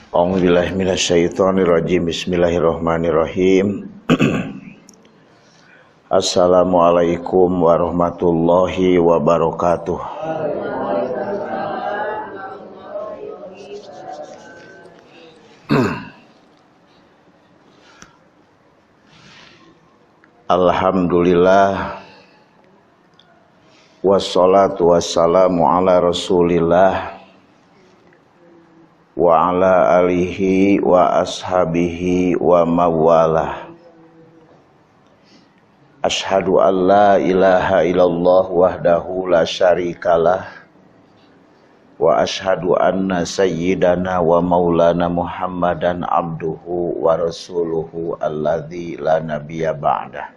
A'udzubillahi minasyaitonirrajim. Bismillahirrahmanirrahim. Assalamualaikum warahmatullahi wabarakatuh. Alhamdulillah, wassalatu wassalamu ala Rasulillah wa ala alihi wa ashabihi wa mawalah. Ashhadu an la ilaha illallah wahdahu la syarikalah wa ashhadu anna sayyidana wa maulana Muhammadan abduhu wa rasuluhu alladzi la nabiyya ba'dah.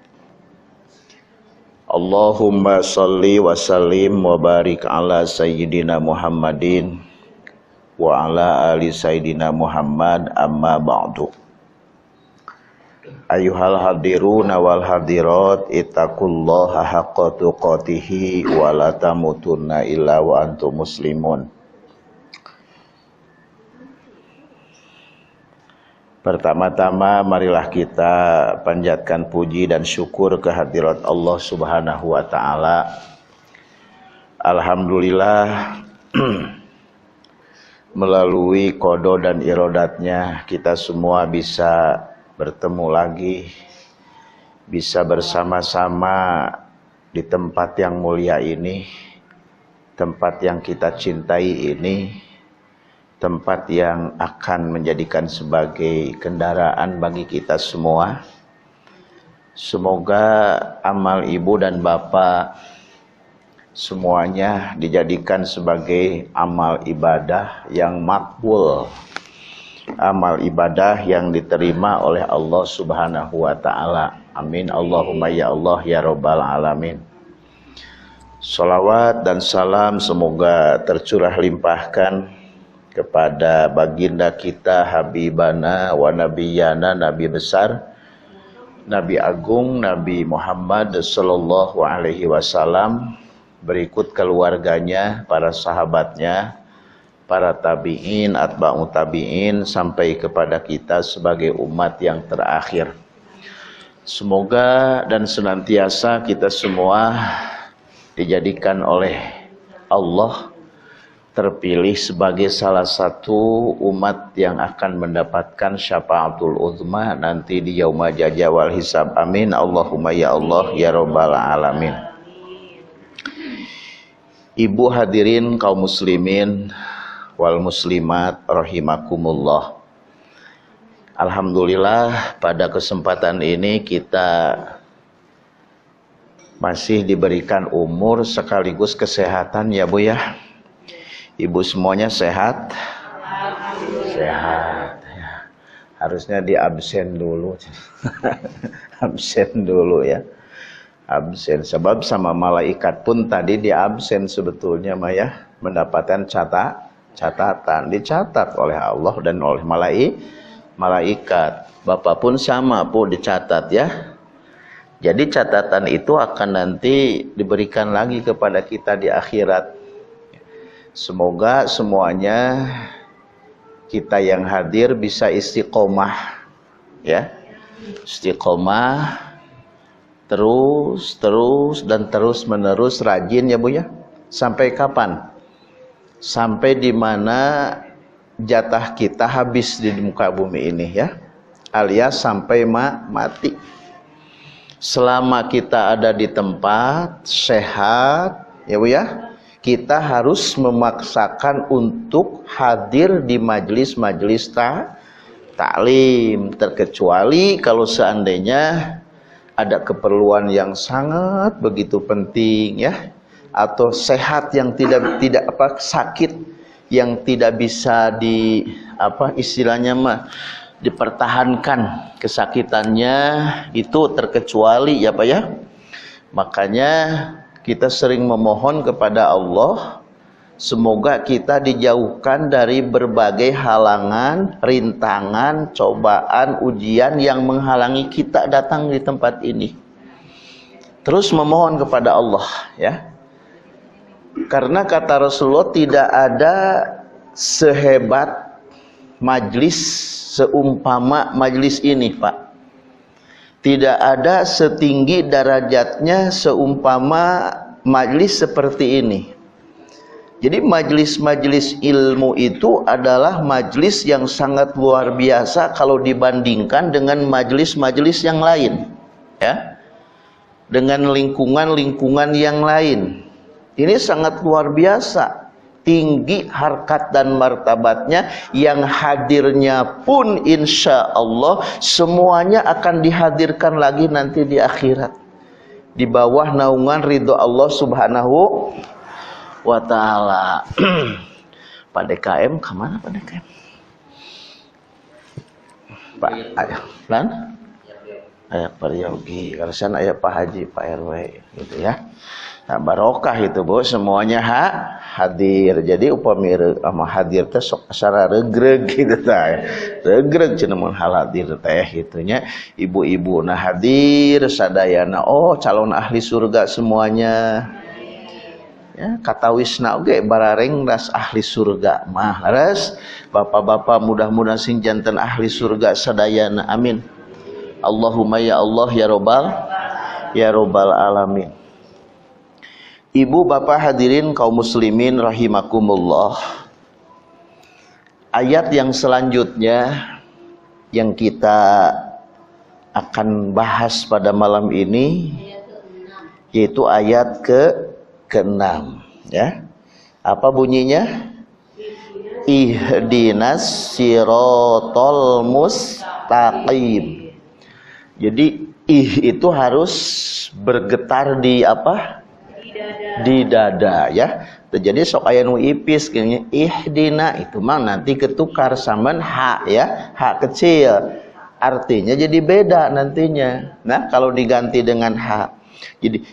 Allahumma salli wa sallim wa barik ala sayyidina Muhammadin wa ala ali sayyidina Muhammad, amma ba'du. Ayuhal hadiruna wal hadirat, ittaqullaha haqqa tuqatihi wa la tamutunna illa wa antum muslimun. Pertama-tama marilah kita panjatkan puji dan syukur kehadirat Allah Subhanahu wa taala. Alhamdulillah, melalui qada dan iradatnya kita semua bisa bertemu lagi, bisa bersama-sama di tempat yang mulia ini, tempat yang kita cintai ini, tempat yang akan menjadikan sebagai kendaraan bagi kita semua. Semoga amal ibu dan bapak semuanya dijadikan sebagai amal ibadah yang makbul, amal ibadah yang diterima oleh Allah Subhanahu wa taala. Amin Allahumma ya Allah ya rabbal alamin. Shalawat dan salam semoga tercurah limpahkan kepada baginda kita, habibana wa nabiyana, nabi besar, nabi agung, Nabi Muhammad sallallahu alaihi wasallam, berikut keluarganya, para sahabatnya, para tabi'in, atba'u tabi'in, sampai kepada kita sebagai umat yang terakhir. Semoga dan senantiasa kita semua dijadikan oleh Allah terpilih sebagai salah satu umat yang akan mendapatkan syafaatul uzma nanti di yaumul jaza wal hisab. Amin Allahumma ya Allah ya rabbal alamin. Ibu hadirin kaum muslimin wal muslimat rahimakumullah. Alhamdulillah, pada kesempatan ini kita masih diberikan umur sekaligus kesehatan ya Bu ya. Ibu semuanya sehat? Sehat ya. Harusnya di absen dulu. Absen dulu ya. Absen, sebab sama malaikat pun tadi di absen sebetulnya Maya, mendapatkan catatan, dicatat oleh Allah dan oleh malaikat. Bapak pun sama pun dicatat ya. Jadi catatan itu akan nanti diberikan lagi kepada kita di akhirat. Semoga semuanya kita yang hadir bisa istiqomah ya. Istiqomah terus dan terus menerus rajin ya Bu ya. Sampai kapan? Sampai di mana jatah kita habis di muka bumi ini ya. Alias sampai mati. Selama kita ada di tempat sehat ya Bu ya, kita harus memaksakan untuk hadir di majelis-majelis taklim, terkecuali kalau seandainya ada keperluan yang sangat begitu penting ya, atau sehat yang tidak sakit yang tidak bisa istilahnya dipertahankan kesakitannya, itu terkecuali ya Pak ya. Makanya kita sering memohon kepada Allah semoga kita dijauhkan dari berbagai halangan, rintangan, cobaan, ujian yang menghalangi kita datang di tempat ini. Terus memohon kepada Allah ya. Karena kata Rasulullah tidak ada sehebat majlis seumpama majlis ini, Pak. Tidak ada setinggi derajatnya seumpama majlis seperti ini. Jadi majlis-majlis ilmu itu adalah majlis yang sangat luar biasa kalau dibandingkan dengan majlis-majlis yang lain, ya. Dengan lingkungan-lingkungan yang lain. Ini sangat luar biasa. Tinggi harkat dan martabatnya, yang hadirnya pun insya Allah semuanya akan dihadirkan lagi nanti di akhirat. Di bawah naungan ridho Allah Subhanahu wa ta'ala. Pak DKM kemana Pak DKM? Pak ayah Lan? Ayah Pak Yogi, kalau sana ayah Pak Haji, Pak RW gitu ya. Nah, barokah itu Bu, semuanya hadir. Jadi upami hadir teh sok asara regreg gitu teh. Regreg cenah mun hal hadir teh gitunya. Ibu-ibu nah hadir sadayana, oh calon ahli surga semuanya. Ya, kata wisna oge barareng ras ahli surga mah ras. Bapak-bapak mudah-mudahan sing janten ahli surga sadayana. Amin. Allahumma ya Allah ya robbal alamin. Ibu bapak hadirin kaum muslimin rahimakumullah. Ayat yang selanjutnya yang kita akan bahas pada malam ini yaitu ayat ke-6 ya. Apa bunyinya? Ihdinas siratal mustaqim. Jadi itu harus bergetar di apa? Di dada ya. Jadi sok aya nu ipis gini, ihdina itu mah nanti ketukar sama ha ya, ha kecil. Artinya jadi beda nantinya. Nah, kalau diganti dengan ha. Jadi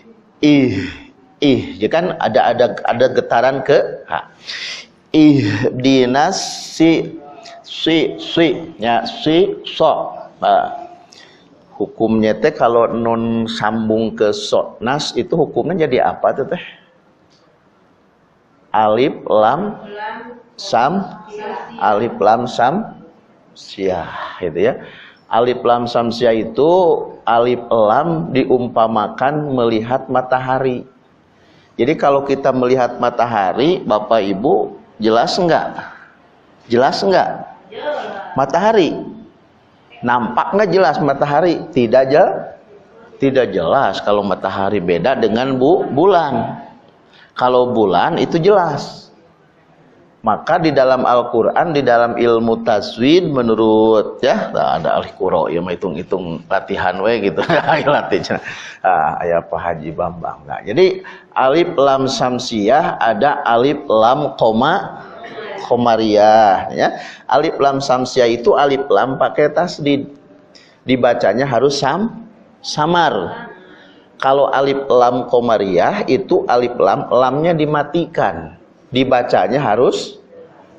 ya kan ada getaran ke ha. Ihdinas si ya si so. Hukumnya teh kalau nun sambung ke so nas itu hukumnya jadi apa tuh teh? Alif lam sam alif lam sam syah gitu ya. Alif lam sam syah itu alif lam diumpamakan melihat matahari. Jadi kalau kita melihat matahari, Bapak Ibu, jelas enggak? Jelas enggak? Matahari nampak nggak jelas matahari? Tidak jelas. Kalau matahari beda dengan bulan. Kalau bulan itu jelas. Maka di dalam Al-Quran, di dalam ilmu tajwid menurut ya, ada ahli quro ya, hitung-hitung latihan we gitu. Latihan. Ayah Pak Haji Bambang. Nah, jadi alif lam samsiyah ada alif lam komariah ya. Alif lam samsiyah itu alif lam pakai tasdid. Dibacanya harus samar. Kalau alif lam komariah itu alif lamnya dimatikan. Dibacanya harus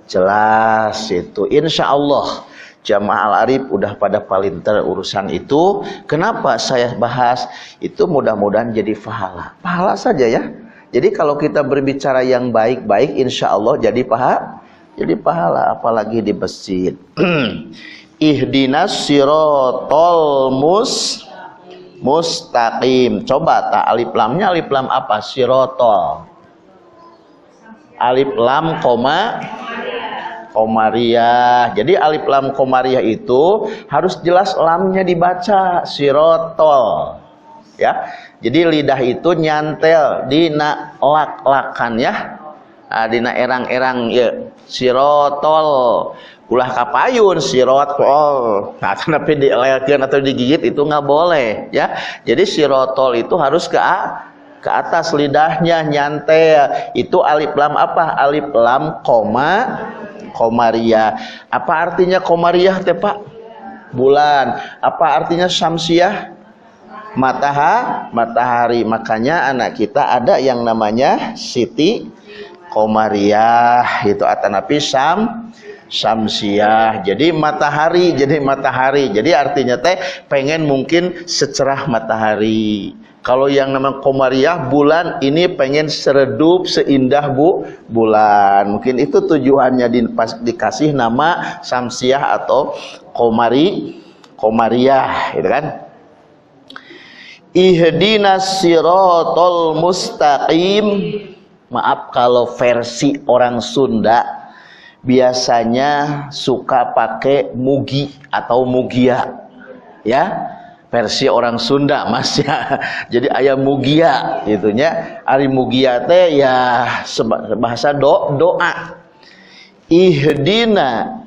jelas itu. Insya Allah jamaah al-arif udah pada palinter urusan itu. Kenapa saya bahas itu? Mudah-mudahan jadi pahala saja ya. Jadi kalau kita berbicara yang baik-baik, insya Allah jadi pahala, apalagi di masjid. Ihdinas siratal mustaqim. Coba tak alif lamnya alif lam apa? Siratal. Alif lam komariah. Jadi alif lam komariah itu harus jelas lamnya dibaca siratal. Ya. Jadi lidah itu nyantel di lak-lakan ya. Dina erang-erang ya sirotol ulah kapayun sirotol. Nah, tapi dielelkeun atau digigit itu nggak boleh ya. Jadi sirotol itu harus ke atas lidahnya nyantel. Itu alif lam apa? Alif lam komariah. Apa artinya komariah teh Pak? Bulan. Apa artinya syamsiah? Matahari. Makanya anak kita ada yang namanya Siti Komariah, itu atanapi Samsiah. Jadi matahari, jadi artinya teh pengen mungkin secerah matahari. Kalau yang namanya Komariah, bulan, ini pengen seredup seindah bulan. Mungkin itu tujuannya dikasih nama Samsiah atau Komariah, gitu kan? Ihdinas siratal mustaqim. Maaf kalau versi orang Sunda biasanya suka pakai mugi atau mugia, ya. Versi orang Sunda Mas ya. Jadi ayam mugia itunya. Ari mugia teh ya bahasa doa. Ihdina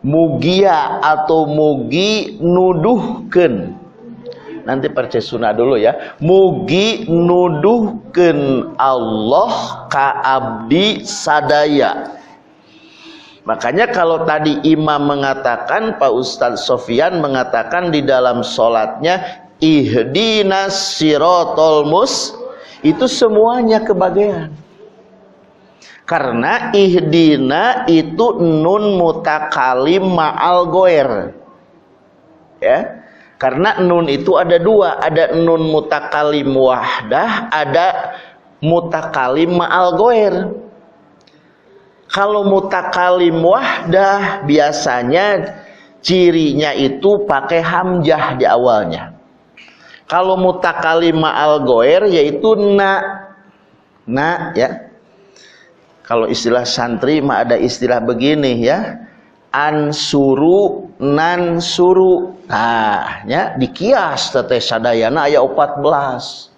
mugia atau mugi nuduhkeun. Nanti percaya sunnah dulu ya. Mugi nuduhkeun Allah ka abdi sadaya. Makanya kalau tadi imam mengatakan, Pak Ustadz Sofyan mengatakan di dalam sholatnya ihdinas siratal itu semuanya kebagian. Karena ihdina itu nun mutakalim ma'al goer, ya. Karena nun itu ada dua, ada nun mutakalim wahdah, ada mutakalim ma'al goer. Kalau mutakalim wahdah biasanya cirinya itu pakai hamzah di awalnya. Kalau mutakalim ma'al goer yaitu na ya. Kalau istilah santri mah ada istilah begini ya. Ansuru nansuru. Nah, ya dikias teteh sadayana aya 14.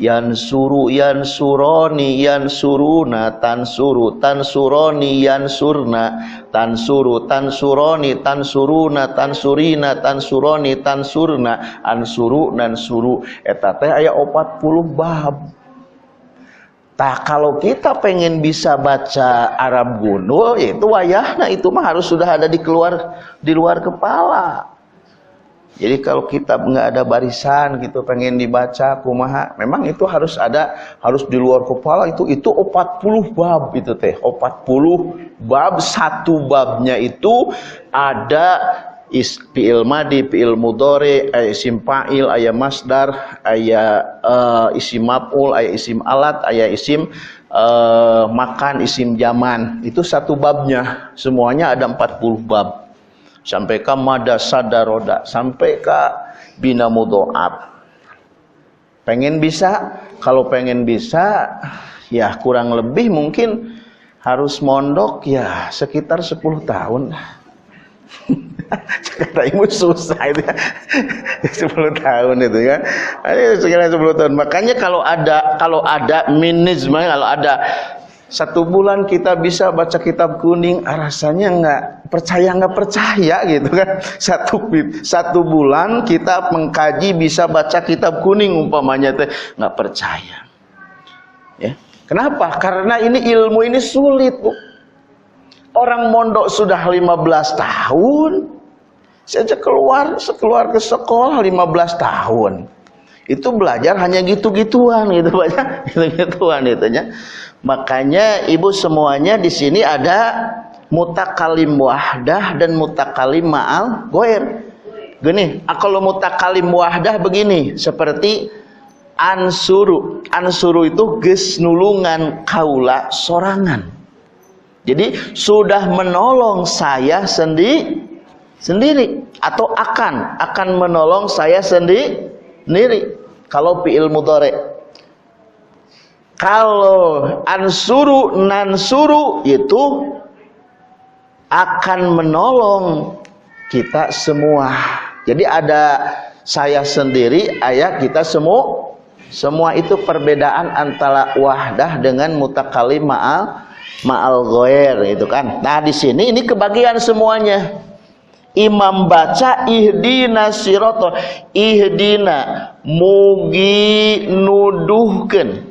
Yansuru yansuroni yansuruna tansuru tansuroni yansurna tansuru tansuroni tansuruna tansurina tansuroni tansurna ansuru nansuru. Eta teh aya 40 bab. Tah kalau kita pengen bisa baca Arab gundul itu wayahna itu mah harus sudah ada di luar kepala. Jadi kalau kitab nggak ada barisan gitu pengen dibaca kumaha, memang itu harus di luar kepala. Itu 40 bab itu teh, 40 bab. Satu babnya itu ada fi'il madi, fi'il mudhari, aya isim fa'il, aya masdar, aya isim maf'ul, aya isim alat, aya isim makan, isim zaman. Itu satu babnya. Semuanya ada 40 bab. Sampai ke mada sadaroda, sampai ke bina mudho'ab. Pengen bisa? Kalau pengen bisa ya kurang lebih mungkin harus mondok ya sekitar 10 tahun. Kata ibu susah itu ya. 10 tahun itu kan. Sekitar 10 tahun. Makanya kalau ada minisme, kalau ada 1 bulan kita bisa baca kitab kuning, rasanya nggak percaya gitu kan. Satu bulan kita mengkaji bisa baca kitab kuning umpamanya teh nggak percaya. Ya. Kenapa? Karena ini ilmu ini sulit, Bu. Orang mondok sudah 15 tahun, saja keluar ke sekolah 15 tahun. Itu belajar hanya gitu-gituan gitu banyak gitu-gituan itunya. Makanya ibu semuanya di sini ada mutakalim wahdah dan mutakalim ma'al goer. Gini, kalau mutakalim wahdah begini, seperti ansuru. Ansuru itu geus nulungan kaula sorangan. Jadi sudah menolong saya sendiri atau akan menolong saya sendiri. Kalau fi'il mudhari. Kalau ansuru nansuru itu akan menolong kita semua. Jadi ada saya sendiri, ayat kita semua itu perbedaan antara wahdah dengan mutakalim ma'al ghair itu kan. Nah, di sini ini kebagian semuanya. Imam baca ihdina siratal, ihdina mugi nuduhkeun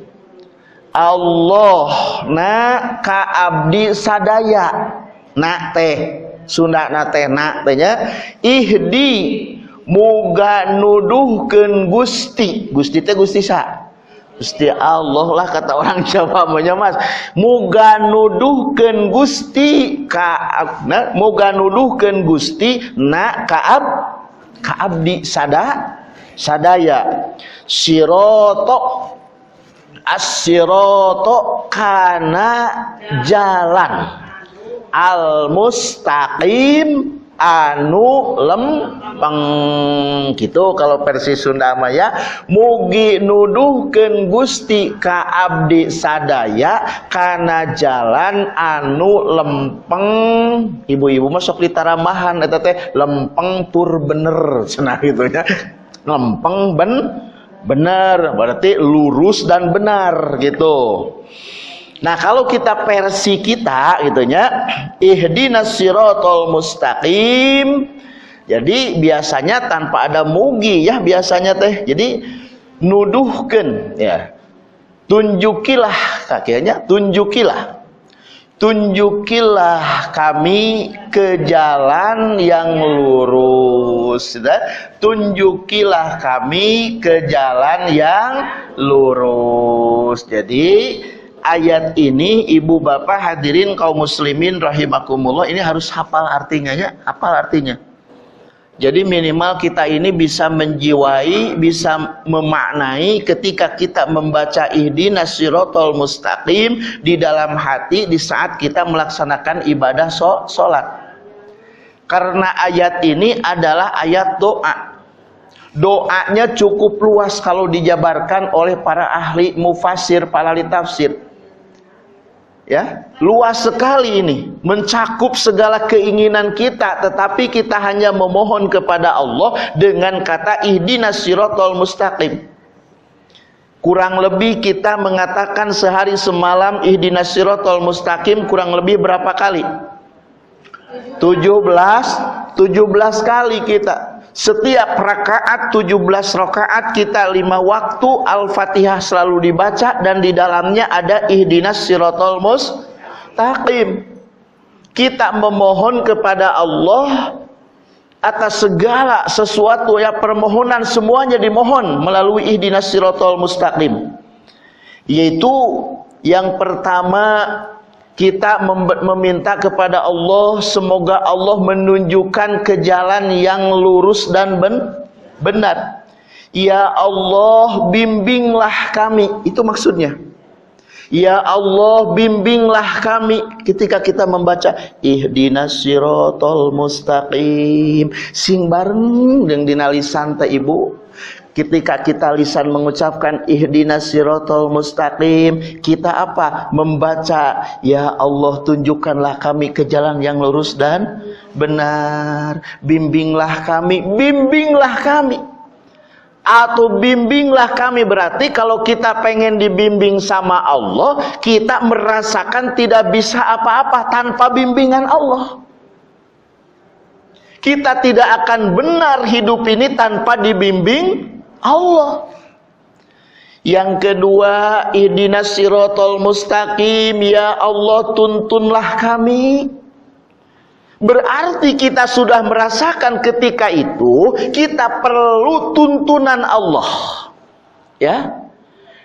Allah na ka abdi sadaya. Na teh Sunda teh na tehnya ihdi muga nuduhkeun Gusti. Gusti teh Gusti sa. Gusti Allah lah kata orang Jawa mah Mas. Muga nuduhkeun Gusti ka muga nuduhkeun Gusti na ka abdi sadaya. Siroto as-siroto kana jalan al-mustaqim anu lempeng gitu kalau versi Sunda mah ya. Mugi nuduhkeun Gusti ka abdi sadaya kana jalan anu lempeng. Ibu-ibu mah sok ditaramahan eta teh lempeng tur bener cenah gitu nya. Lempeng bener berarti lurus dan benar gitu. Nah kalau kita versi kita gitunya ihdinas siratal mustaqim. Jadi biasanya tanpa ada mugi ya biasanya teh. Jadi nuduhkeun ya. Tunjukilah kakeknya tunjukilah kami ke jalan yang lurus. Tunjukilah kami ke jalan yang lurus. Jadi ayat ini ibu bapak hadirin kaum muslimin rahimakumullah ini harus hafal artinya ya, hafal artinya. Jadi minimal kita ini bisa menjiwai, bisa memaknai ketika kita membaca ihdinas siratal mustaqim di dalam hati di saat kita melaksanakan ibadah sholat. Karena ayat ini adalah ayat doa. Doanya cukup luas kalau dijabarkan oleh para ahli mufasir, para ahli tafsir. Ya, luas sekali ini, mencakup segala keinginan kita, tetapi kita hanya memohon kepada Allah dengan kata ihdinas siratal mustaqim. Kurang lebih kita mengatakan sehari semalam ihdinas siratal mustaqim kurang lebih berapa kali? 17 kali kita. Setiap rakaat 17 rakaat kita 5 waktu Al-Fatihah selalu dibaca dan di dalamnya ada ihdinas siratal mustaqim. Kita memohon kepada Allah atas segala sesuatu ya, permohonan semuanya dimohon melalui ihdinas siratal mustaqim. Yaitu yang pertama kita meminta kepada Allah semoga Allah menunjukkan ke jalan yang lurus dan benar. Ya Allah bimbinglah kami, itu maksudnya. Ya Allah bimbinglah kami ketika kita membaca ihdinas siratal mustaqim sing bareng dengan dina lisan teh ibu. Ketika kita lisan mengucapkan ihdinas siratal mustaqim, kita apa? Membaca, ya Allah tunjukkanlah kami ke jalan yang lurus dan benar. Bimbinglah kami, bimbinglah kami. Atau bimbinglah kami berarti kalau kita pengen dibimbing sama Allah, kita merasakan tidak bisa apa-apa tanpa bimbingan Allah. Kita tidak akan benar hidup ini tanpa dibimbing Allah. Yang kedua, ihdinas siratal mustaqim, ya Allah tuntunlah kami. Berarti kita sudah merasakan ketika itu kita perlu tuntunan Allah. Ya.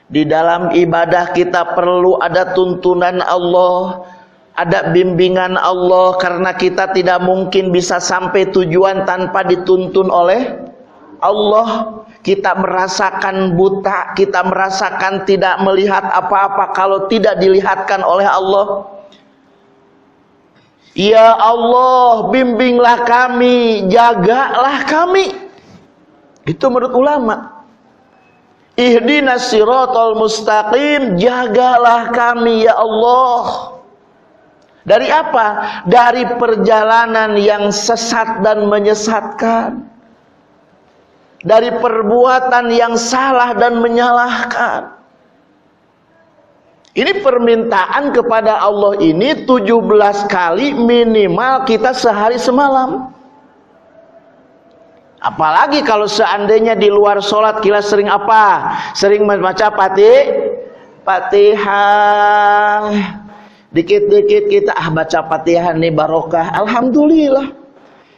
Di dalam ibadah kita perlu ada tuntunan Allah, ada bimbingan Allah karena kita tidak mungkin bisa sampai tujuan tanpa dituntun oleh Allah. Kita merasakan buta, kita merasakan tidak melihat apa-apa kalau tidak dilihatkan oleh Allah. Ya Allah, bimbinglah kami, jagalah kami. Itu menurut ulama. Ihdinas siratal mustaqim, jagalah kami ya Allah. Dari apa? Dari perjalanan yang sesat dan menyesatkan. Dari perbuatan yang salah dan menyalahkan. Ini permintaan kepada Allah ini 17 kali minimal kita sehari semalam. Apalagi kalau seandainya di luar sholat kita sering apa? Sering membaca Fatihah. Dikit-dikit kita baca Fatihah nih barokah. Alhamdulillah.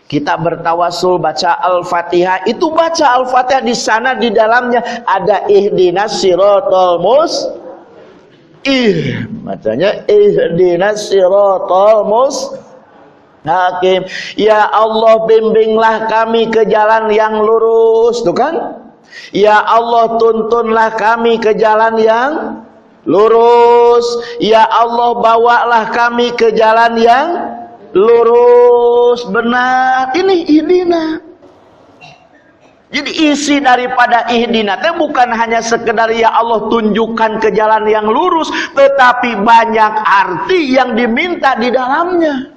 Kita bertawasul baca Al-Fatihah, itu baca Al-Fatihah di sana di dalamnya ada ihdinas siratal macanya ihdinas siratal mustaqim. Ya Allah, bimbinglah kami ke jalan yang lurus, tuh kan? Ya Allah, tuntunlah kami ke jalan yang lurus. Ya Allah, bawalah kami ke jalan yang lurus, benar. Ini ihdina. Jadi isi daripada ihdina itu bukan hanya sekedar ya Allah tunjukkan ke jalan yang lurus, tetapi banyak arti yang diminta di dalamnya.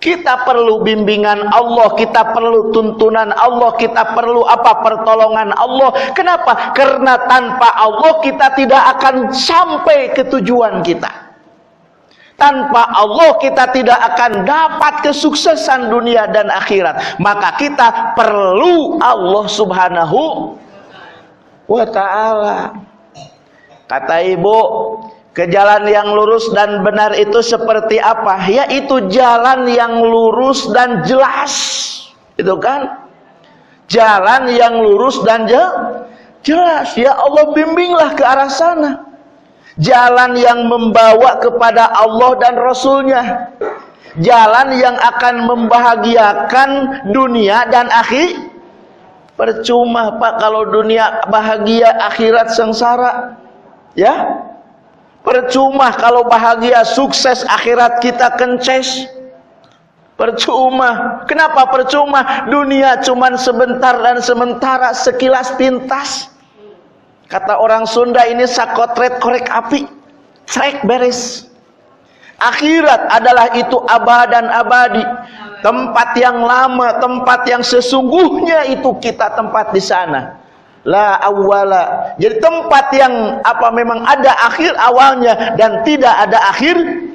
Kita perlu bimbingan Allah, kita perlu tuntunan Allah, kita perlu pertolongan Allah. Kenapa? Karena tanpa Allah kita tidak akan sampai ke tujuan kita. Tanpa Allah kita tidak akan dapat kesuksesan dunia dan akhirat. Maka kita perlu Allah subhanahu wa ta'ala. Kata ibu, ke jalan yang lurus dan benar itu seperti apa? Yaitu jalan yang lurus dan jelas. Itu kan? Jalan yang lurus dan jelas. Ya Allah, bimbinglah ke arah sana. Jalan yang membawa kepada Allah dan Rasulnya. Jalan yang akan membahagiakan dunia dan akhir. Percuma Pak kalau dunia bahagia, akhirat sengsara. Ya, percuma kalau bahagia, sukses, akhirat kita kences. Percuma. Kenapa percuma? Dunia cuman sebentar dan sementara, sekilas pintas. Kata orang Sunda ini sakotret korek api, trek beres. Akhirat adalah itu abad dan abadi. Tempat yang lama, tempat yang sesungguhnya itu kita tempat di sana. La awwala. Jadi tempat yang memang ada akhir awalnya dan tidak ada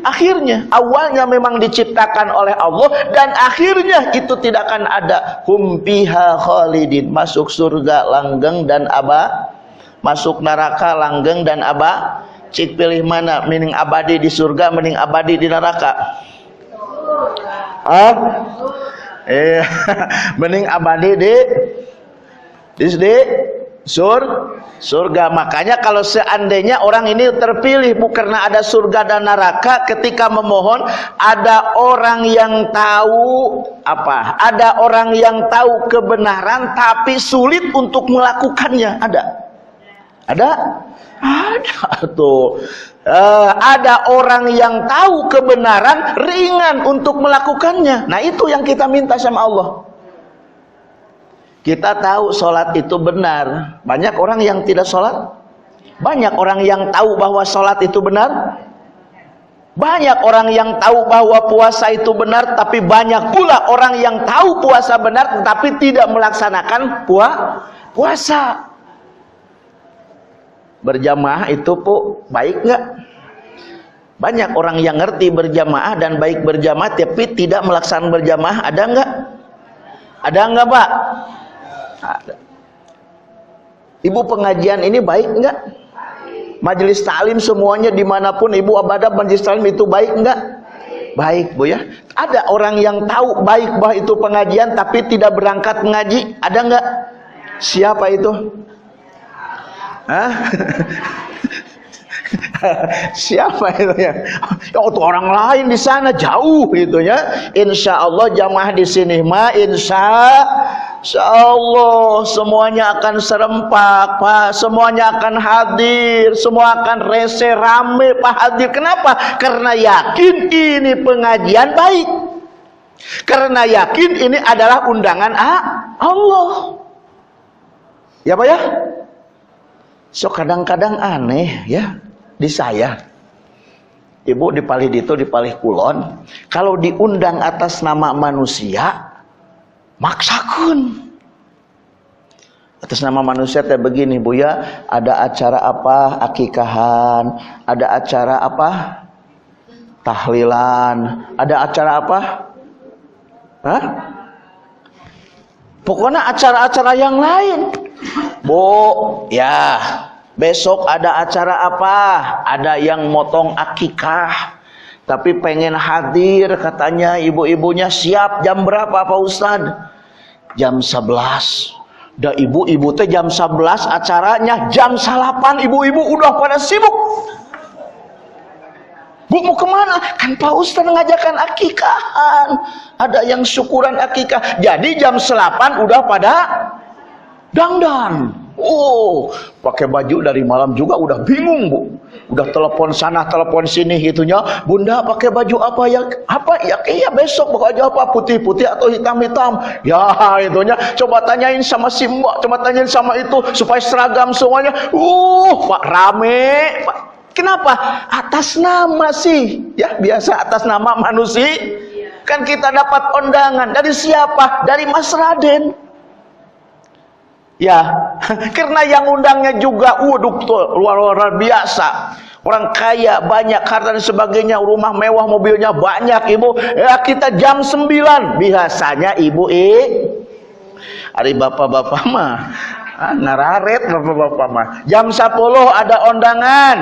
akhirnya. Awalnya memang diciptakan oleh Allah dan akhirnya itu tidak akan ada. Hum fiha khalidin, masuk surga langgeng dan masuk neraka langgeng dan cik pilih mana, mending abadi di surga mending abadi di neraka? Mending abadi di surga. Makanya kalau seandainya orang ini terpilih karena ada surga dan neraka, ketika memohon ada orang yang tahu ada orang yang tahu kebenaran tapi sulit untuk melakukannya. Ada tuh. Ada orang yang tahu kebenaran, ringan untuk melakukannya. Nah itu yang kita minta sama Allah. Kita tahu sholat itu benar. Banyak orang yang tidak sholat. Banyak orang yang tahu bahwa sholat itu benar. Banyak orang yang tahu bahwa puasa itu benar. Tapi banyak pula orang yang tahu puasa benar tetapi tidak melaksanakan puasa. Berjamaah itu baik nggak? Banyak orang yang ngerti berjamaah dan baik berjamaah tapi tidak melaksanakan berjamaah. Ada nggak? Ada nggak Pak? Ada. Ibu, pengajian ini baik nggak? Majelis taklim semuanya dimanapun ibu ibadah majelis taklim itu baik nggak? Baik Bu ya. Ada orang yang tahu baik bahwa itu pengajian tapi tidak berangkat mengaji. Ada nggak? Siapa itu? Siapa itu ya? Itu orang lain di sana jauh gitu ya. Insya Allah jamaah di sini insya Allah semuanya akan serempak Pak, semuanya akan hadir, semua akan rese rame Pak hadir. Kenapa? Karena yakin ini pengajian baik, karena yakin ini adalah undangan Allah. Ya Pak ya. So kadang-kadang aneh ya di saya. Ibu di palih dito di palih kulon, kalau diundang atas nama manusia maksakeun. Atas nama manusia teh begini Bu ya, ada acara akikahan, ada acara tahlilan, ada acara pokoknya acara-acara yang lain. Bu, ya besok ada acara ada yang motong akikah, tapi pengen hadir, katanya ibu-ibunya. Siap jam berapa Pak Ustadz? Jam 11. Dah ibu-ibu teh jam 11 acaranya, jam 8 ibu-ibu udah pada sibuk. Bu mau kemana? Kan Pak Ustadz ngajakan akikahan, ada yang syukuran akikah. Jadi jam 8 udah pada dangdan. Oh, pakai baju dari malam juga udah bingung bu. Udah telepon sana, telepon sini gitunya. Bunda pakai baju apa ya? Apa ya? Iya besok pakai baju apa? Putih-putih atau hitam-hitam? Ya itunya. Coba tanyain sama si mbak, coba tanyain sama itu supaya seragam semuanya. Pak rame. Pak. Kenapa? Atas nama sih. Ya biasa atas nama manusia. Kan kita dapat undangan dari siapa? Dari Mas Raden. Ya, karena yang undangnya juga luar biasa. Orang kaya, banyak harta dan sebagainya, rumah mewah, mobilnya banyak, ibu. Ya, kita jam 9 biasanya ibu hari bapak-bapak mah ngararet bapak-bapak mah. Jam 10 ada undangan.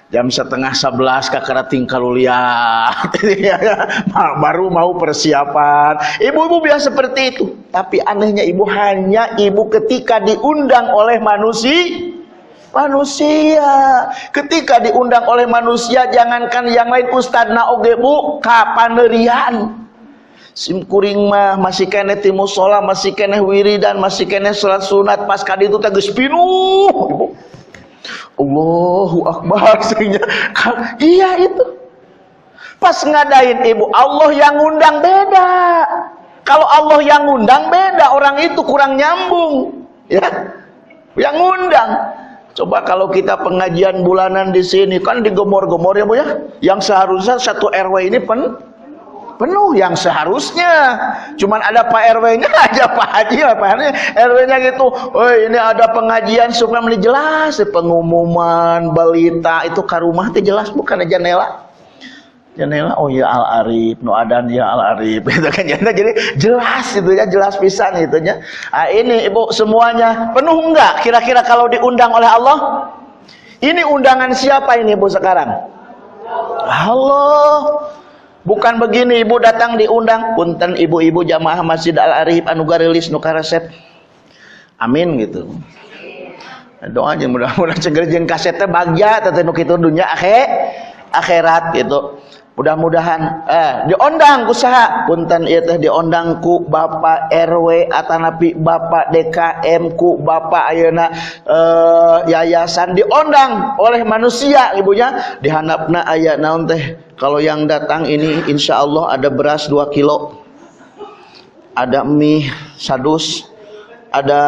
Jam 10:30 kakarating kaluliah. Baru mau persiapan. Ibu-ibu biasa seperti itu. Tapi anehnya ibu hanya ibu ketika diundang oleh manusia. Ketika diundang oleh manusia, jangankan yang lain ustad na oge bu kapanerian. Simkuring mah masih kene ti mushola, masih kene wiridan, masih kene salat sunat, pas kadi itu teh geus pinuh ibu. Allahu Akbar sehingga iya itu pas ngadain ibu Allah yang ngundang beda. Kalau Allah yang ngundang beda, orang itu kurang nyambung ya. Yang ngundang. Coba kalau kita pengajian bulanan di sini kan digomor-gomor ya Bu ya. Yang seharusnya satu RW ini penuh yang seharusnya. Cuman ada Pak RW-nya aja, Pak Haji, Pak RW-nya gitu. Oh, ini ada pengajian supaya jelas pengumuman, balita itu ke rumah teh jelas bukan jendela. Jendela oh ya Al Arif, nu adan ya Al Arif gitu kan. Jadi jelas itu ya, jelas pisan gitu nya. Ah ini Ibu semuanya penuh enggak kira-kira kalau diundang oleh Allah? Ini undangan siapa ini Ibu sekarang? Allah. Bukan begini ibu datang diundang, punten ibu-ibu jamaah Masjid Al Arif anu garilis nu karesep. Amin gitu. Doa aja mudah-mudahan cenggeur jeung kasetnya bagja teh nu kitu dunya akhirat gitu. Mudah-mudahan diundang ku saha? Punten ieu teh diundang ku Bapak RW atanapi Bapak DKM ku Bapak ayeuna yayasan diundang oleh manusia ibunya dihandapna aya naon teh. Kalau yang datang ini insya Allah ada beras 2 kilo, ada mie sadus, ada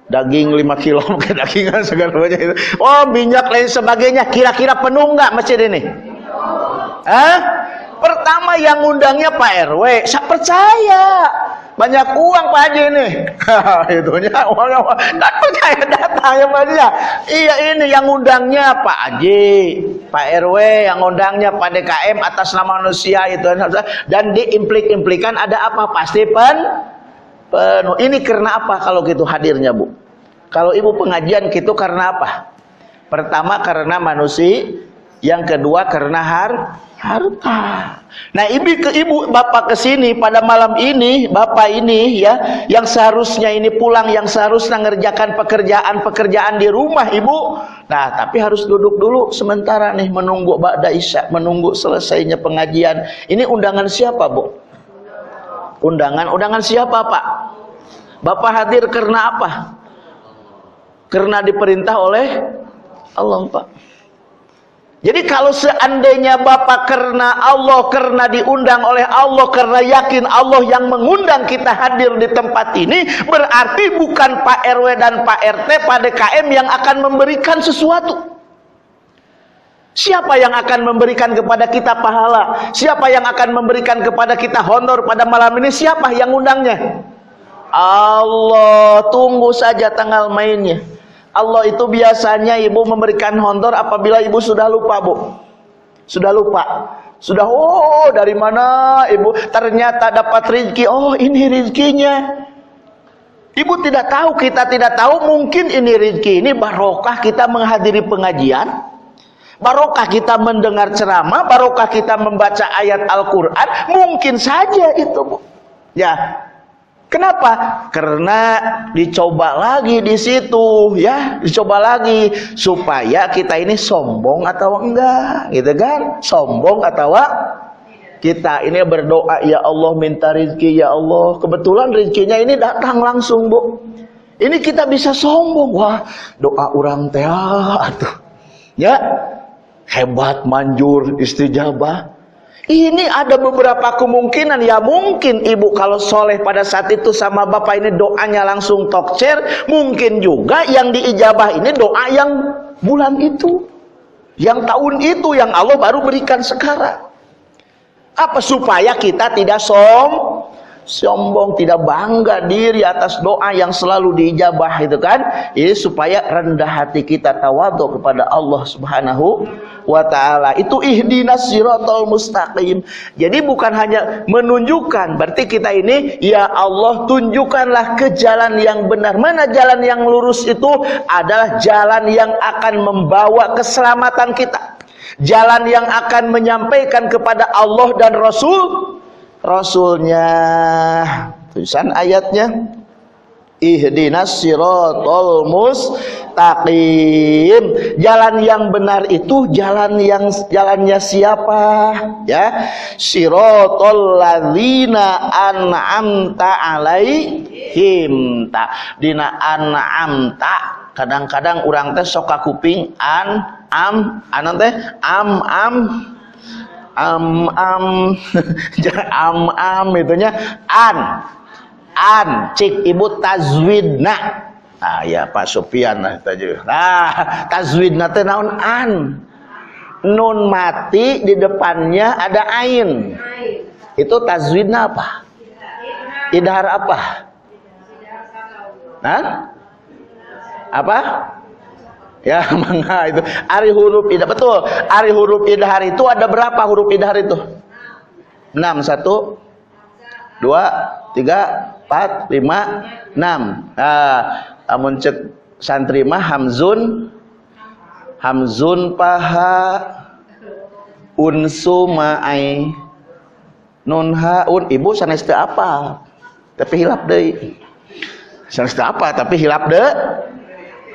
daging 5 kilo, dagingan segala macam itu. Oh minyak lain sebagainya. Kira-kira penuh nggak masjid ini? Pertama yang ngundangnya Pak RW, saya percaya banyak uang Pak Haji ini. Itunya uangnya tak percaya datangnya Pak Haji. Iya ini yang ngundangnya Pak Haji, Pak RW, yang ngundangnya Pak DKM atas nama manusia itu. Dan diimplik-implikan ada apa? Pasti penuh. Ini karena apa kalau gitu hadirnya Bu? Kalau ibu pengajian gitu karena apa? Pertama karena manusia, yang kedua karena harta. Nah ibu bapak kesini pada malam ini, bapak ini ya, yang seharusnya ini pulang, yang seharusnya ngerjakan pekerjaan di rumah ibu. Nah tapi harus duduk dulu sementara nih menunggu ba'da isya, menunggu selesainya pengajian. Ini undangan siapa Bu? Undangan siapa Pak? Bapak hadir karena apa? Karena diperintah oleh Allah Pak. Jadi kalau seandainya Bapak karena Allah, karena diundang oleh Allah, karena yakin Allah yang mengundang kita hadir di tempat ini, berarti bukan Pak RW dan Pak RT, Pak DKM yang akan memberikan sesuatu. Siapa yang akan memberikan kepada kita pahala? Siapa yang akan memberikan kepada kita honor pada malam ini? Siapa yang undangnya? Allah. Tunggu saja tanggal mainnya. Allah itu biasanya ibu memberikan honor apabila ibu sudah lupa Bu. Sudah lupa. Sudah dari mana ibu ternyata dapat rezeki. Oh ini rezekinya. Ibu tidak tahu, kita tidak tahu, mungkin ini rezeki ini barokah kita menghadiri pengajian. Barokah kita mendengar ceramah, barokah kita membaca ayat Al-Quran, mungkin saja itu, Bu. Ya, kenapa? Karena dicoba lagi di situ, ya, dicoba lagi supaya kita ini sombong atau enggak, gitu kan? Sombong atau kita ini berdoa, ya Allah minta rezeki, ya Allah. Kebetulan rezekinya ini datang langsung, Bu. Ini kita bisa sombong, wah, doa orang teh atuh. Ya, hebat, manjur, istijabah. Ini ada beberapa kemungkinan, ya mungkin ibu kalau soleh pada saat itu sama bapak ini doanya langsung tokcer, mungkin juga yang diijabah ini doa yang bulan itu, yang tahun itu, yang Allah baru berikan sekarang. Apa supaya kita tidak sombong, tidak bangga diri atas doa yang selalu diijabah itu kan? Ini supaya rendah hati kita, tawadhu kepada Allah Subhanahu wa ta'ala. Itu ihdinas siratal mustaqim. Jadi bukan hanya menunjukkan, berarti kita ini, ya Allah tunjukkanlah ke jalan yang benar. Mana jalan yang lurus itu? Adalah jalan yang akan membawa keselamatan kita, jalan yang akan menyampaikan kepada Allah dan Rasulnya. Tulisan ayatnya, ihdinas siratal mustaqim. Jalan yang benar itu jalannya siapa? Ya, siratal ladzina an'amta alaihim. Dina an'amta, kadang-kadang urang teh sok kuping am itunya an cik ibu tazwidna. Ah ya Pak Sufyan lah tadi. Nah, tazwidna teh naon? An. Nun mati di depannya ada ain. Itu tazwidna apa? Idhar apa? Hah? Apa? Ya, mangga itu. Ari huruf idhar, betul. Ari huruf idhar itu ada berapa huruf idhar itu? 6. 1 2 3 4 5 6. Nah, amun cek santri mah hamzun paha, unsu ma'ai, nun haun. Ibu sanes teu apa? Tapi hilap deui. Sanes teu apa tapi hilap deui.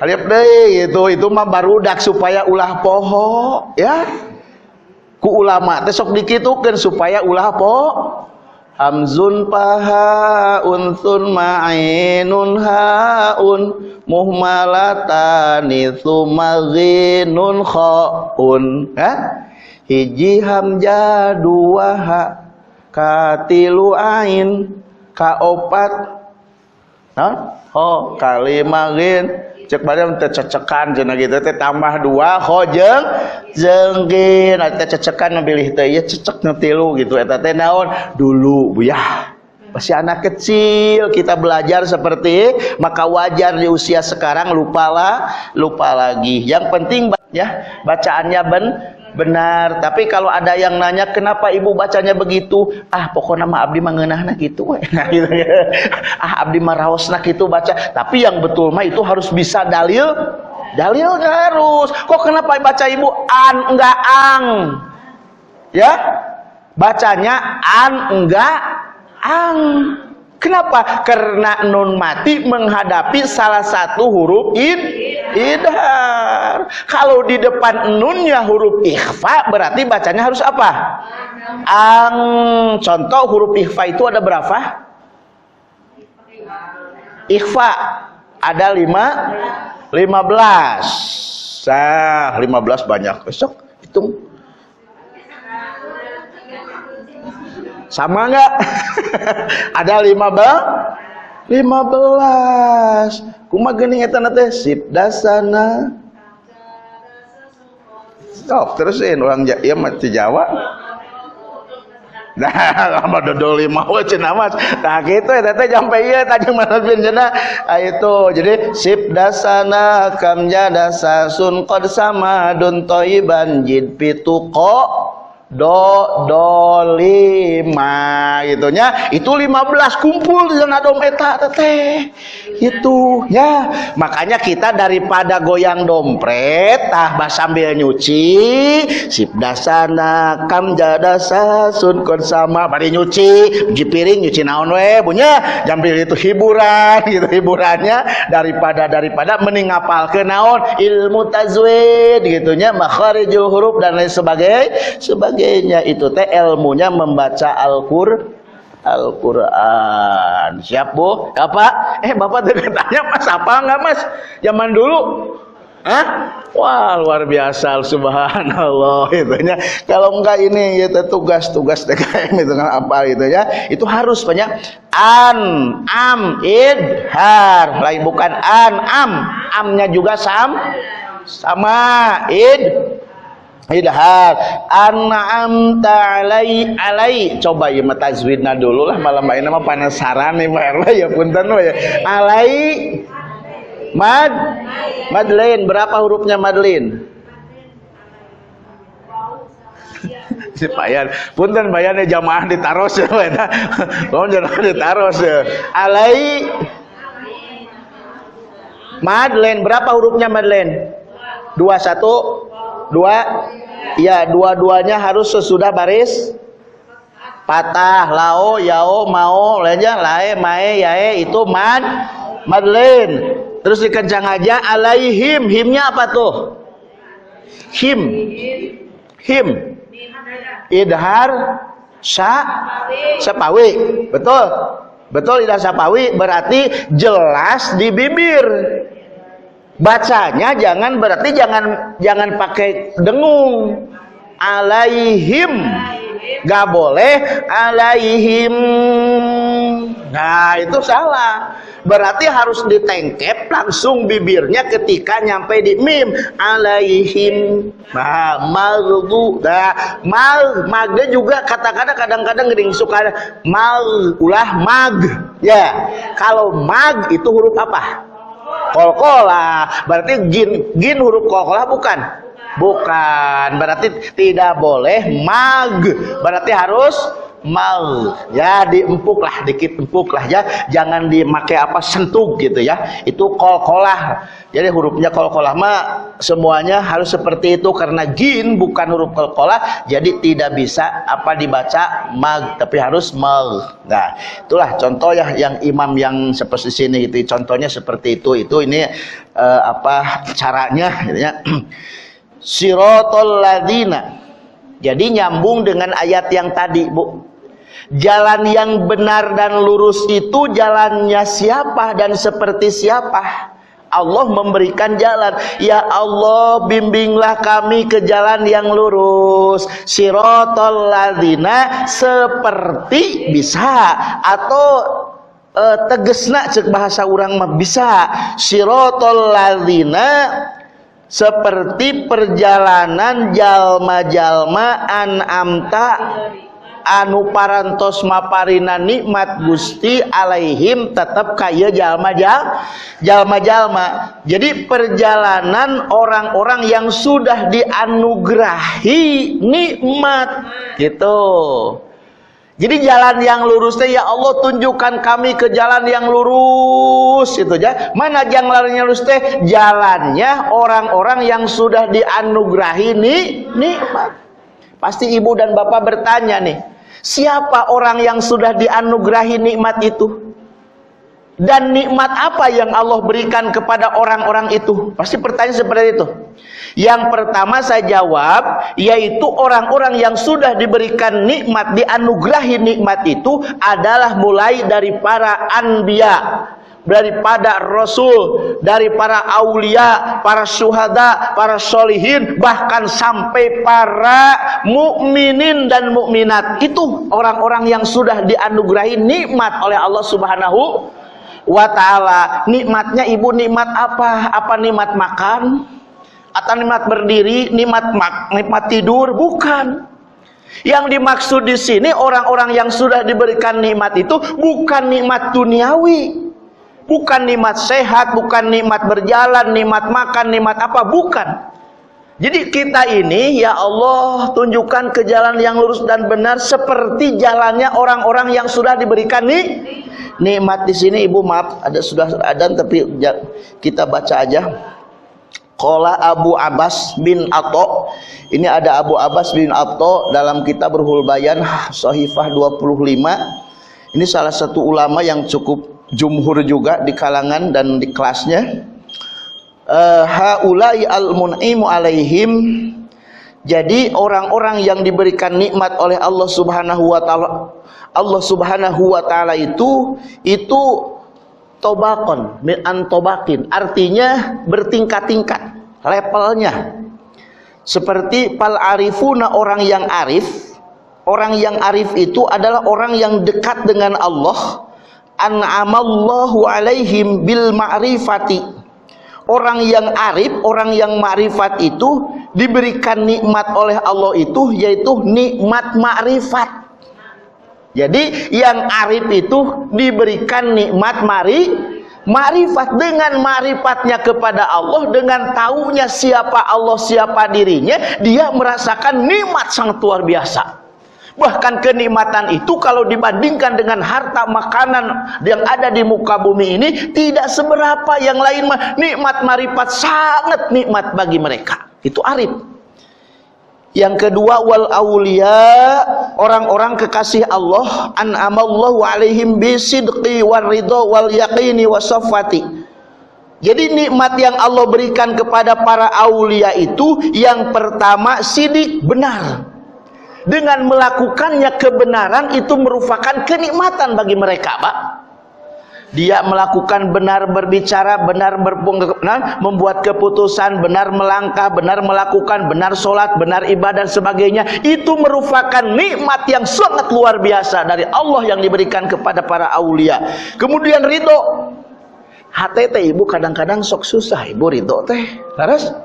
Lihat deh, itu mah barudak supaya ulah poho, ya. Ku ulama teh sok dikitukeun supaya ulah poho. Hamzun paha, unsun ma'inun haun, muhmalatani tsumaghinun khaun. Hiji hamzah dua ha, katilu ain, kaopat, ho kalimaghin. Cek badam teh cecekan cenah gitu teh tambah 2 ho jeung gin teh cecekan pilih teh ieu cecek nu 3 gitu eta teh naon dulu buyah masih anak kecil kita belajar seperti maka wajar di usia sekarang lupa lagi. Yang penting ya bacaannya benar. Tapi kalau ada yang nanya kenapa ibu bacanya begitu, pokoknya mah abdi mah ngeunahna gitu. Nah, gitu ya. Abdi mah raosna gitu baca. Tapi yang betul mah itu harus bisa dalil harus. Kok kenapa baca ibu an enggak ang? Ya? Bacanya an enggak ang. Kenapa? Karena nun mati menghadapi salah satu huruf idhar. Kalau di depan nunnya huruf ikhfa, berarti bacanya harus apa? Ang. Contoh huruf ikhfa itu ada berapa? Ikhfa ada 15. Nah, 15 banyak. Besok hitung. Sama enggak? Ada 15. Kumaha geuning eta teh sibdasana. Stop, terusin orang ieu mah ti Jawa. Nah, mah dodol 5 we cenah mas. Nah, kitu eta teh jampe ieu tajeng manapun cenah. Itu jadi sibdasana kam jadasasun qad samadun thaiban jid pituqa do lima gitunya itu 15 kumpul di sana dom eta teh itu ya. Makanya kita daripada goyang dompet sambil nyuci sip dasana kam jadasa sun kon sama bari nyuci piring nyuci naon we punya jambil itu hiburan gitu, hiburannya daripada mending ngapalkeun naon ilmu tajwid gitunya, makharijul huruf dan lain sebagainya. Itu teh ilmunya membaca Al-Quran. Siap Bu? Apa? Bapak tanya Mas apa enggak Mas? Zaman dulu? Wah luar biasa, subhanallah itunya. Kalau enggak ini gitu tugas-tugas TKM itu kan apa gitu ya. Itu harus banyak am, idhar. Lain bukan amnya juga sama idhar. An'amta alai. Coba ya tajwidna dulu lah, malam ini mah penasaran nih Pak ya punten ya. Alai Madlin. Berapa hurufnya Madlin? Si Bayan, punten Bayannya jamaah ditaros ya. Jamaah ditaros ya. Alai Madlin. Berapa hurufnya Madlin? 2 ya, dua-duanya harus sesudah baris patah. Lao, yao, mau, lainnya lae, mae, yae itu madlin. Terus dikencang aja alaihim. Himnya apa tuh? Him idhar sapawi. Betul idhar sapawi berarti jelas di bibir. Bacanya jangan pakai dengung. Alaihim. Gak boleh alaihim. Nah itu salah. Berarti harus ditengkep langsung bibirnya ketika nyampe di mim. Alaihim. Nah magdu. Nah magnya juga kadang-kadang gering suka ulah mag. Ya. Kalau mag itu huruf apa? Kolkolah. Berarti gin huruf kolkolah bukan? Berarti tidak boleh mag. Berarti harus mal. Ya diempuk lah, dikit empuk lah ya. Jangan dimakai sentuh gitu ya. Itu kolkolah. Jadi hurufnya kolkolah mah semuanya harus seperti itu karena gin bukan huruf kolkolah. Jadi tidak bisa dibaca mag, tapi harus mal. Nah, itulah contoh ya yang imam yang seperti sini itu contohnya seperti itu. Itu ini caranya gitu ya. Siratal ladzina. Jadi nyambung dengan ayat yang tadi, Bu. Jalan yang benar dan lurus itu jalannya siapa dan seperti siapa? Allah memberikan jalan. Ya Allah, bimbinglah kami ke jalan yang lurus. Siratal ladzina, seperti bisa atau tegesna cek bahasa urang mah bisa. Siratal ladzina, seperti perjalanan jalma-jalma an'amta anu parantos maparina nikmat Gusti alaihim tetap kaya jalma-jalma. Jadi perjalanan orang-orang yang sudah dianugerahi nikmat gitu. Jadi jalan yang lurus teh ya Allah tunjukkan kami ke jalan yang lurus itu aja. Mana jalan yang lurus teh? Jalannya orang-orang yang sudah dianugerahi nikmat. Pasti ibu dan bapak bertanya nih, siapa orang yang sudah dianugerahi nikmat itu? Dan nikmat apa yang Allah berikan kepada orang-orang itu? Pasti pertanyaan seperti itu. Yang pertama saya jawab, yaitu orang-orang yang sudah diberikan nikmat, dianugerahi nikmat itu adalah mulai dari para anbiya, daripada rasul, dari para aulia, para syuhada, para solihin, bahkan sampai para mukminin dan mukminat. Itu orang-orang yang sudah dianugerahi nikmat oleh Allah Subhanahu wa ta'ala. Nikmatnya ibu nikmat apa? Apa nikmat makan? Atau nikmat berdiri, nikmat tidur? Bukan. Yang dimaksud di sini orang-orang yang sudah diberikan nikmat itu bukan nikmat duniawi, bukan nikmat sehat, bukan nikmat berjalan, nikmat makan, nikmat apa, bukan. Jadi kita ini, ya Allah, tunjukkan ke jalan yang lurus dan benar seperti jalannya orang-orang yang sudah diberikan nikmat. Di sini Ibu maaf, sudah ada tapi kita baca aja. Qala Abu Abbas bin Atha. Ini ada Abu Abbas bin Atha dalam kitab Ruhul Bayan Shahifah 25. Ini salah satu ulama yang cukup jumhur juga di kalangan dan di kelasnya. Haulai al-mun'imu alaihim. Jadi orang-orang yang diberikan nikmat oleh Allah Subhanahu wa taala, Allah Subhanahu wa taala itu tobakon min antobakin, artinya bertingkat-tingkat levelnya. Seperti pal arifuna, orang yang arif. Orang yang arif itu adalah orang yang dekat dengan Allah. An'amallahu alaihim bil ma'rifati. Orang yang arif, orang yang ma'rifat itu diberikan nikmat oleh Allah itu yaitu nikmat ma'rifat. Jadi yang arif itu diberikan nikmat ma'rifat. Dengan ma'rifatnya kepada Allah, dengan taunya siapa Allah, siapa dirinya, dia merasakan nikmat sangat luar biasa. Bahkan kenikmatan itu kalau dibandingkan dengan harta makanan yang ada di muka bumi ini tidak seberapa. Yang lain mah nikmat ma'rifat sangat nikmat bagi mereka. Itu arif. Yang kedua, wal auliya, orang-orang kekasih Allah, an'amallahu alaihim bisidqi war ridha wal yaqini wasafati. Jadi nikmat yang Allah berikan kepada para aulia itu yang pertama sidik, benar. Dengan melakukannya kebenaran itu merupakan kenikmatan bagi mereka, Pak. Dia melakukan benar berbicara, benar membuat keputusan, benar melangkah, benar melakukan, benar sholat, benar ibadah dan sebagainya. Itu merupakan nikmat yang sangat luar biasa dari Allah yang diberikan kepada para aulia. Kemudian ridho. Hati teh ibu kadang-kadang sok susah ibu ridho teh. Terus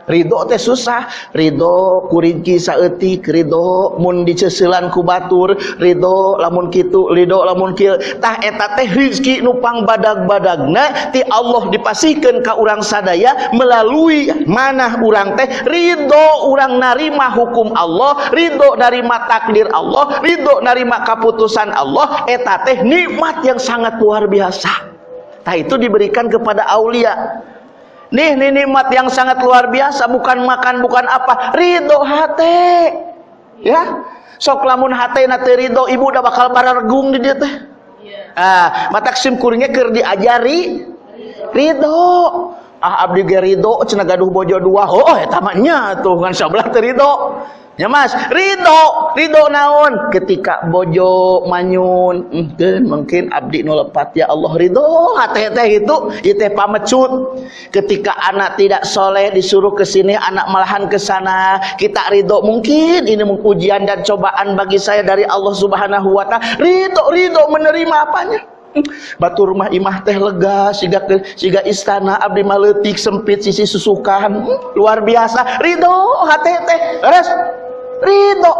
ridho teh susah. Ridho kuringki saeutik, ridho mun diceuselan ku batur, ridho lamun kitu, ridho lamun kieu. Tah eta teh rezeki nu pangbadag-badagna ti Allah dipasihkeun ka urang sadaya melalui manah urang teh ridho urang narima hukum Allah, ridho narima takdir Allah, ridho narima keputusan Allah. Eta teh nikmat yang sangat luar biasa. Tah itu diberikan kepada aulia. Nih nikmat yang sangat luar biasa, bukan makan, bukan apa, ridho hate. Ya, sok lamun hate na teu ridho, ibu udah bakal barargung di dieu teh. Matak sim kuringnya keur diajari ridho. Abdi ge ridho cenah gaduh bojo dua. Eta mah nya tuh ngan sabelah teu ridho. Ya Mas, ridho naon? Ketika bojo manyun, mungkin abdi nu lepat ya Allah ridho hate teh itu teh pamecut. Ketika anak tidak soleh disuruh ke sini, anak malahan ke sana, kita ridho. Mungkin ini ujian dan cobaan bagi saya dari Allah Subhanahu wa taala. Ridho menerima apanya? Batur rumah imah teh lega, siga istana abdi mah leutik sempit sisi susukan. Luar biasa, ridho hate teh. Beres. Ridho.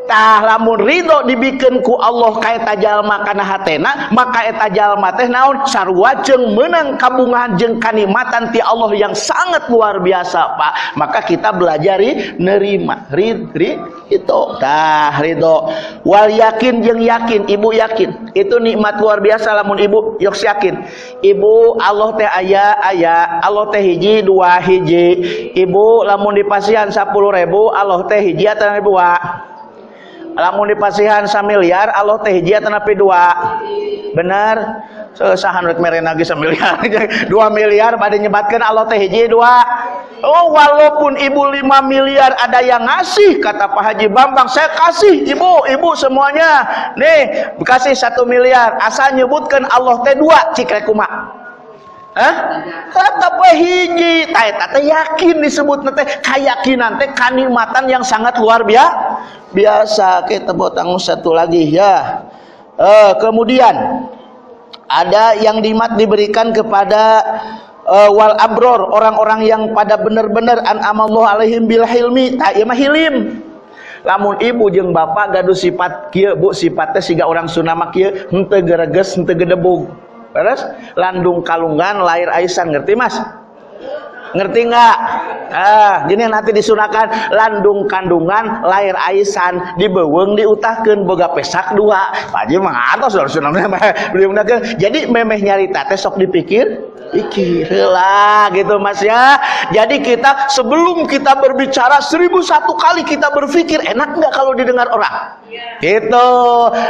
Tah lamun ridho dibikeun ku Allah ka eta jalma kana hatena, maka eta jalma teh naon? Sarua jeung meunang kabungahan jeung kanikmatan ti Allah yang sangat luar biasa, Pak. Maka kita belajari nerima itu. Tah ridho. Wal yakin jeung yakin, ibu yakin. Itu nikmat luar biasa lamun ibu yok yakin. Ibu Allah teh aya, Allah teh hiji, dua hiji. Ibu lamun dipasihan 10.000, Allah teh hiji atawa dua. Lamun dipasihan 1 miliar, Allah teh hiji atawa dua. Benar? Sahan rek mere nage 1 miliar. 2 miliar bade nyebatkeun Allah teh hiji dua. Oh, walaupun ibu 5 miliar ada yang ngasih, kata Pak Haji Bambang, saya kasih ibu semuanya. Nih, kasih 1 miliar, asal nyebutkan Allah teh dua, cik rek kumaha? Kata we hiji, eta teh yakin disebut teh kayakinan teh kanikmatan yang sangat luar biasa. Kita botang satu lagi ya. Kemudian ada yang nikmat diberikan kepada wal abror, orang-orang yang pada benar-benar an'amallahu alaihim bil hilmi. Ieu mah hilim. Lamun ibu jeung bapak gaduh sifat kieu, Bu, sifatnya siga orang Sunda mah kieu, henteu gereges, henteu gedebug. Beres? Landung kalungan, lahir aisan, ngerti Mas? Ngerti nggak? Gini nanti disunahkan landung kandungan lahir aisan dibeuweung diutahkeun boga pesak dua. Pak Haji mah atos sunahna beliau ngeunakeun. Jadi memeh nyarita teh sok pikir lah gitu Mas ya. Jadi kita sebelum kita berbicara 1001 kali kita berpikir enak nggak kalau didengar orang. Gitu.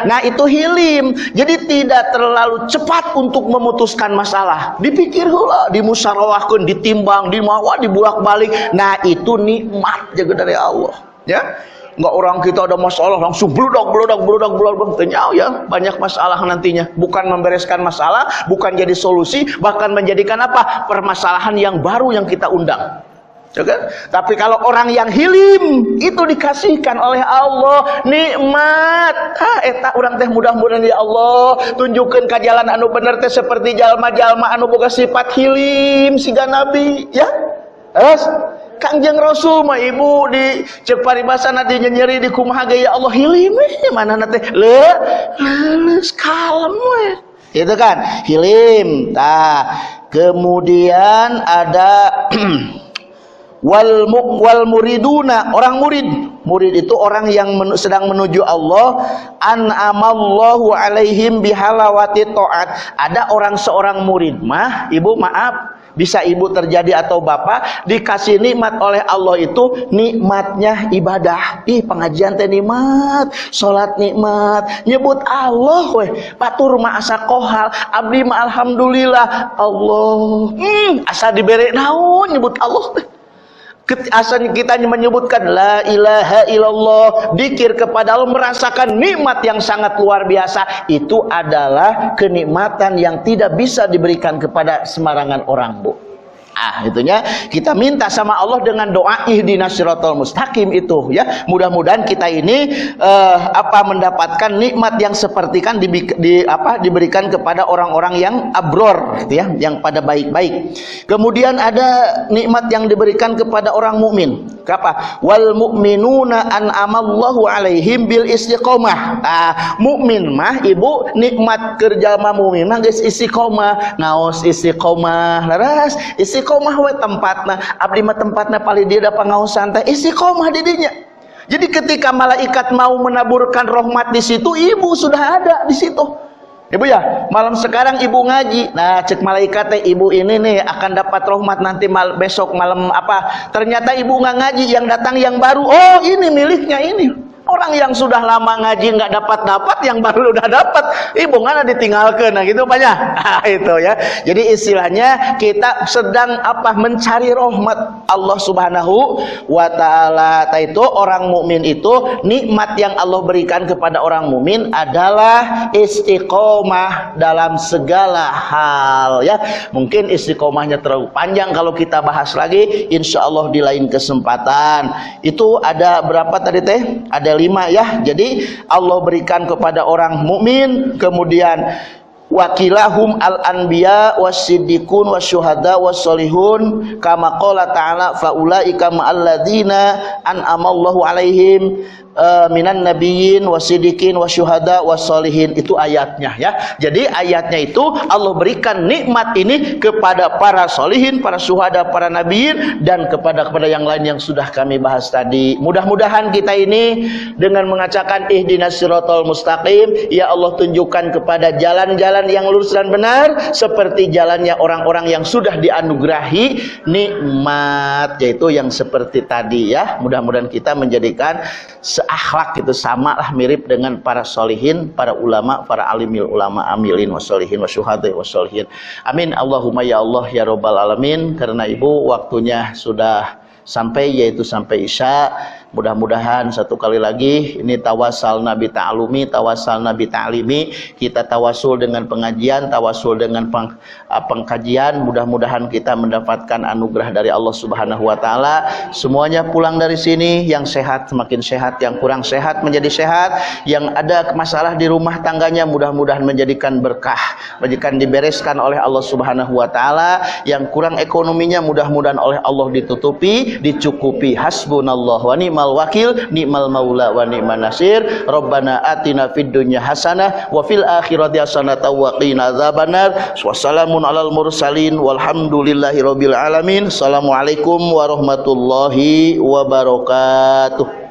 Nah itu hilim. Jadi tidak terlalu cepat untuk memutuskan masalah. Dipikir heula, dimusyawarahkeun, ditimbang, dimawa, dibulak-balik. Nah itu nikmat jaga dari Allah. Ya. Nggak orang kita ada masalah langsung bludak ternyata ya banyak masalah nantinya, bukan membereskan masalah, bukan jadi solusi, bahkan menjadikan apa permasalahan yang baru yang kita undang. Juga? Tapi kalau orang yang hilim itu dikasihkan oleh Allah nikmat. Eta orang teh mudah-mudahan ya Allah tunjukkan ke jalan anu bener teh seperti jalma-jalma anu boga sifat hilim siga Nabi ya. Terus Kangjeng Rasul mah ibu di cek paribasana di nyeri di kumaha ge ya Allah hilim mana teh leus kalem we. Itu kan hilim. Tah kemudian ada wal muriduna, orang murid itu orang yang sedang menuju Allah. An'amallahu alaihim bihalawati ta'at. Ada seorang murid mah ibu maaf bisa ibu terjadi atau bapak dikasih nikmat oleh Allah itu nikmatnya ibadah. Pengajian teh nikmat, salat nikmat, nyebut Allah weh, batur mah asa kohal, abdi mah alhamdulillah Allah. Asa dibere naon nyebut Allah. Asal kita menyebutkan la ilaha illallah, dzikir kepada Allah, merasakan nikmat yang sangat luar biasa. Itu adalah kenikmatan yang tidak bisa diberikan kepada sembarangan orang, Bu. Itunya kita minta sama Allah dengan doa ihdinas siratal mustaqim itu ya. Mudah-mudahan kita ini mendapatkan nikmat yang seperti kan diberikan kepada orang-orang yang abror gitu ya, yang pada baik-baik. Kemudian ada nikmat yang diberikan kepada orang mukmin. Apa? Wal mu'minuna an'amallahu alaihim bil istiqomah. Mukmin mah ibu nikmat kerja mah mukmin mah geus istiqomah. Ngaos istiqomah. Laras istiqomah we tempatna. Abdi mah tempatna paling dia da pangaosan teh istiqomah di dinya. Jadi ketika malaikat mau menaburkan rahmat di situ, ibu sudah ada di situ. Ibu ya, malam sekarang ibu ngaji. Nah, cek malaikat teh ibu ini nih akan dapat rahmat nanti besok malam apa? Ternyata ibu nggak ngaji, yang datang yang baru. Oh, ini miliknya ini. Orang yang sudah lama ngaji nggak dapat, yang baru udah dapat. Ibu nggak ditinggalkan, nah gitu banyak. Itu ya. Jadi istilahnya kita sedang mencari rahmat Allah Subhanahu wa taala. Itu orang mukmin itu nikmat yang Allah berikan kepada orang mukmin adalah istiqomah dalam segala hal ya. Mungkin istiqomahnya terlalu panjang kalau kita bahas lagi, insya Allah di lain kesempatan. Itu ada berapa tadi teh? Ada 5 ya. Jadi Allah berikan kepada orang mukmin, kemudian wakilahum al-anbiya was-siddiqun wasyuhada was-solihun kama qala ta'ala faulaika ma'alladzina an'amallahu alaihim minan nabiyyin wasiddiqin wasyuhada wassolihin. Itu ayatnya ya. Jadi ayatnya itu Allah berikan nikmat ini kepada para solihin, para syuhada, para nabiyin, dan kepada yang lain yang sudah kami bahas tadi. Mudah-mudahan kita ini dengan mengacakan ihdinas siratal mustaqim, ya Allah tunjukkan kepada jalan-jalan yang lurus dan benar seperti jalannya orang-orang yang sudah dianugerahi nikmat, yaitu yang seperti tadi ya. Mudah-mudahan kita menjadikan akhlak itu sama lah, mirip dengan para solihin, para ulama, para alimil ulama, amilin wasolihin wasyuhada wasolihin. Amin. Allahumma ya Allah ya Rabbal alamin. Karena ibu waktunya sudah sampai, yaitu sampai isya. Mudah-mudahan satu kali lagi ini tawassul nabi ta'alumi, tawassul nabi ta'alimi. Kita tawasul dengan pengajian, tawasul dengan pengkajian. Mudah-mudahan kita mendapatkan anugerah dari Allah Subhanahu wa taala. Semuanya pulang dari sini yang sehat semakin sehat, yang kurang sehat menjadi sehat, yang ada masalah di rumah tangganya mudah-mudahan menjadikan berkah, menjadikan dibereskan oleh Allah Subhanahu wa taala. Yang kurang ekonominya mudah-mudahan oleh Allah ditutupi, dicukupi. Hasbunallah wa ni'mal ni'mal wakil, ni'mal maula wa ni'man nasir. Rabbana atina fid dunya hasanah wa fil akhirati hasanah wa qina adzabannar. Wassalamun alal mursalin walhamdulillahi rabbil alamin. Assalamualaikum warahmatullahi wabarakatuh.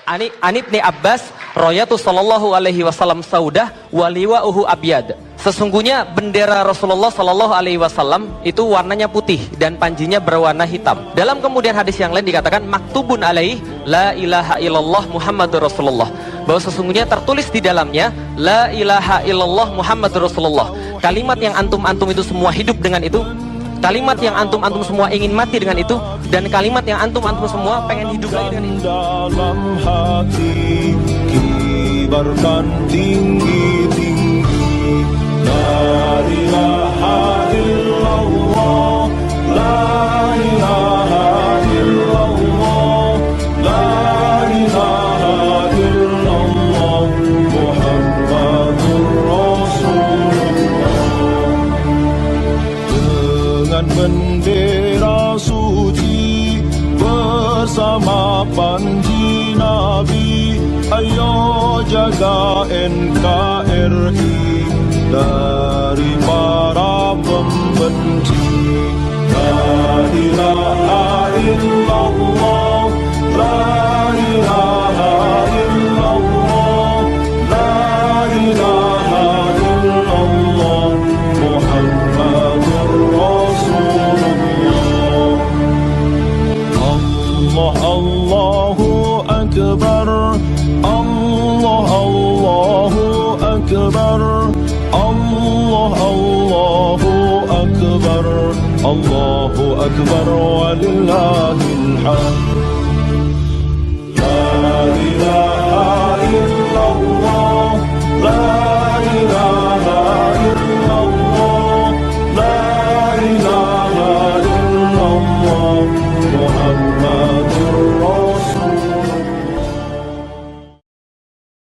Ani ibni Abbas royatu sallallahu alaihi wasallam saudah waliwa'uhu abyad. Sesungguhnya bendera Rasulullah sallallahu alaihi wasallam itu warnanya putih dan panjinya berwarna hitam. Dalam kemudian hadis yang lain dikatakan maktubun alaih la ilaha illallah Muhammadur Rasulullah. Bahwa sesungguhnya tertulis di dalamnya la ilaha illallah Muhammadur Rasulullah. Kalimat yang antum-antum itu semua hidup dengan itu. Kalimat yang antum-antum semua ingin mati dengan itu, dan kalimat yang antum-antum semua pengen hidup lagi dengan itu. Dalam hati kibarkan tinggi-tinggi la ilaha illallah, la ilaha illallah, la ilaha illallah Muhammadur Rasulullah. Dengan bendera suci bersama panji Nabi, ayo jaga NKRI dari para pembenci. La ilaha illallah, la ilaha illallah, la ilaha illallah Muhammadur Rasulullah. Allah Allahu Akbar, Allah Allahu Akbar, Allah Allahu Akbar, Allahu Akbar walillahil hamd.